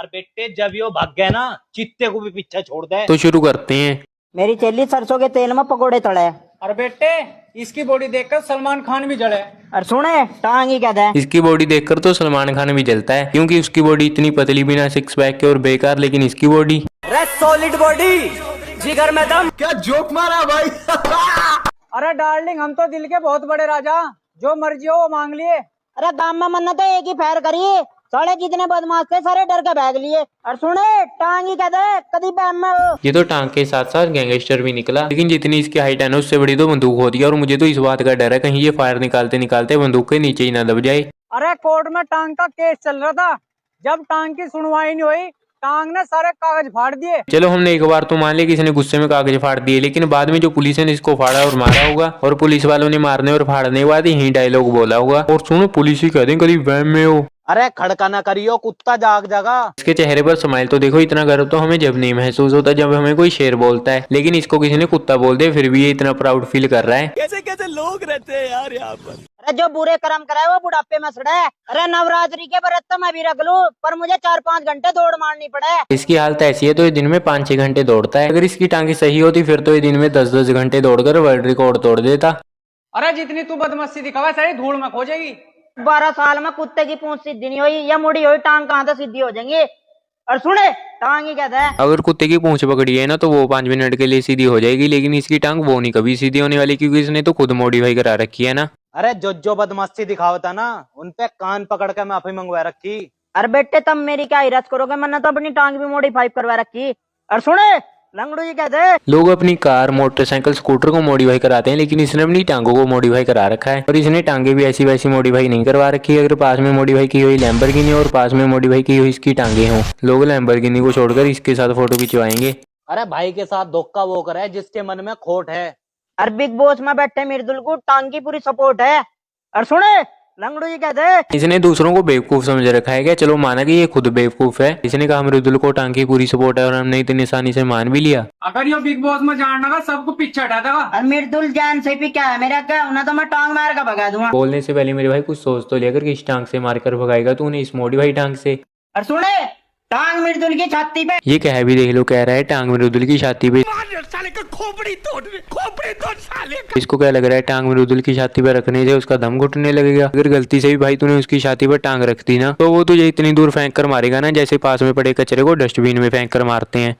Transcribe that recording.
और बेटे जब यो भाग गया ना, चित्ते को भी पीछे छोड़ दे। तो शुरू करते हैं। मेरी चेली सरसों के तेल में पकोड़े तले। और बेटे इसकी बॉडी देखकर सलमान खान भी जले। और सुने टांग ही कहते हैं। इसकी बॉडी देखकर तो सलमान खान भी जलता है, क्योंकि उसकी बॉडी इतनी पतली, बिना सिक्स पैक के और बेकार, लेकिन इसकी बॉडी सॉलिड बॉडी, जिगर में दम। क्या जोक मारा भाई। अरे डार्लिंग, हम तो दिल के बहुत बड़े राजा, जो मर्जी हो वो मांग लिए। अरे गांव में मन्नत है एक ही फैर करिए, साले जितने बदमाश थे सारे डर के भाग लिए। और सुने टांग ही कहते हैं, कभी बैम में हो। ये तो टांग के साथ साथ गैंगस्टर भी निकला, लेकिन जितनी इसकी हाइट है ना, उससे बड़ी तो बंदूक होती है। और मुझे तो इस बात का डर है कहीं ये फायर निकालते निकालते बंदूक के नीचे ही ना दब जाए। अरे कोर्ट में टांग का केस चल रहा था, जब टांग की सुनवाई नहीं हुई, टांग ने सारे कागज फाड़ दिए। चलो हमने एक बार तो मान लिया कि इसने गुस्से में कागज फाड़ दिए, लेकिन बाद में जो पुलिस ने इसको फाड़ा और मारा होगा, और पुलिस वालों ने मारने और फाड़ने के बाद यही डायलॉग बोला होगा, और सुनो पुलिस ही कह दें कभी वहम में हो। अरे खड़का ना करियो, कुत्ता जाग जागा। इसके चेहरे पर स्माइल तो देखो। इतना गर्व तो हमें जब नहीं महसूस होता जब हमें कोई शेर बोलता है, लेकिन इसको किसी ने कुत्ता बोल दिया फिर भी ये इतना प्राउड फील कर रहा है। कैसे कैसे लोग रहते हैं यार यहाँ पर। अरे जो बुरे कर्म कराए वो बुढ़ापे में सड़े। अरे नवरात्रि के व्रत तो मैं भी रख लूं, पर मुझे 4-5 घंटे दौड़ मारनी पड़े। इसकी हालत ऐसी है तो ये दिन में 5-6 घंटे दौड़ता है। अगर इसकी टांगे सही होती फिर तो ये दिन में 10-10 घंटे दौड़कर वर्ल्ड रिकॉर्ड तोड़ देता। अरे जितनी तू बदमाशी दिखावा सारी धूल में खो जाएगी। 12 साल में कुत्ते की पूंछ सीधी नहीं हुई या मुड़ी हुई, टांग कहाँ से सीधी हो जाएंगी। और सुने टांग ही कहते हैं। अगर कुत्ते की पूंछ पकड़ी है ना तो वो 5 मिनट के लिए सीधी हो जाएगी, लेकिन इसकी टांग वो नहीं कभी सीधी होने वाली, क्योंकि इसने तो खुद मॉडिफाई करा रखी है ना। अरे जो बदमाशी दिखावता ना, उन पे कान पकड़ के माफी मंगवा रखी। अरे बेटे तब मेरी क्या हिरत करोगे, मैंने तो अपनी टांग भी मॉडिफाई करवा रखी। और सुने लंगड़ू जी कहते हैं। लोग अपनी कार, मोटरसाइकिल, स्कूटर को मॉडिफाई कराते हैं, लेकिन इसने अपनी टांगों को मॉडिफाई करा रखा है। और इसने टांगे भी ऐसी वैसी मॉडिफाई नहीं करवा रखी है। अगर पास में मॉडिफाई की हुई लैम्बोर्गिनी और पास में मॉडिफाई की हुई इसकी टांगे हों, लोग लैम्बोर्गिनी को छोड़कर इसके साथ फोटो खिंचवाएंगे। अरे भाई के साथ धोखा वो करे जिसके मन में खोट है। और बिग बॉस में बैठे मृदुल को टांग की पूरी सपोर्ट है। और सुने लंगड़ू जी कहते हैं। इसने दूसरों को बेवकूफ समझ रखा है क्या? चलो माना कि ये खुद बेवकूफ है। इसने कहा मृदुल को टांग की पूरी सपोर्ट है और हमने इतनी आसानी से मान भी लिया। अगर ये बिग बॉस में जानना का सबको पीछे हटा देगा। और मृदुल जान से भी क्या है मेरा, क्या होना तो मैं टांग मार कर भगा दूंगा। बोलने से पहले मेरे भाई कुछ सोच तो लिया कर कि इस टांग से मारकर भगाएगा तू, उन्हें इस मॉडिफाई टांग से। और सुने टांग मृदुल की छाती पे। ये कह भी देख लो, कह रहा है टांग मृदुल की छाती पे। साले का खोपड़ी तोड़ साले का। इसको क्या लग रहा है टांग मृदुल की छाती पर रखने से उसका दम घुटने लगेगा? अगर गलती से भी भाई तूने उसकी छाती पर टांग रख दी ना, तो वो तुझे इतनी दूर फेंक कर मारेगा ना, जैसे पास में पड़े कचरे को डस्टबिन में फेंक कर मारते हैं।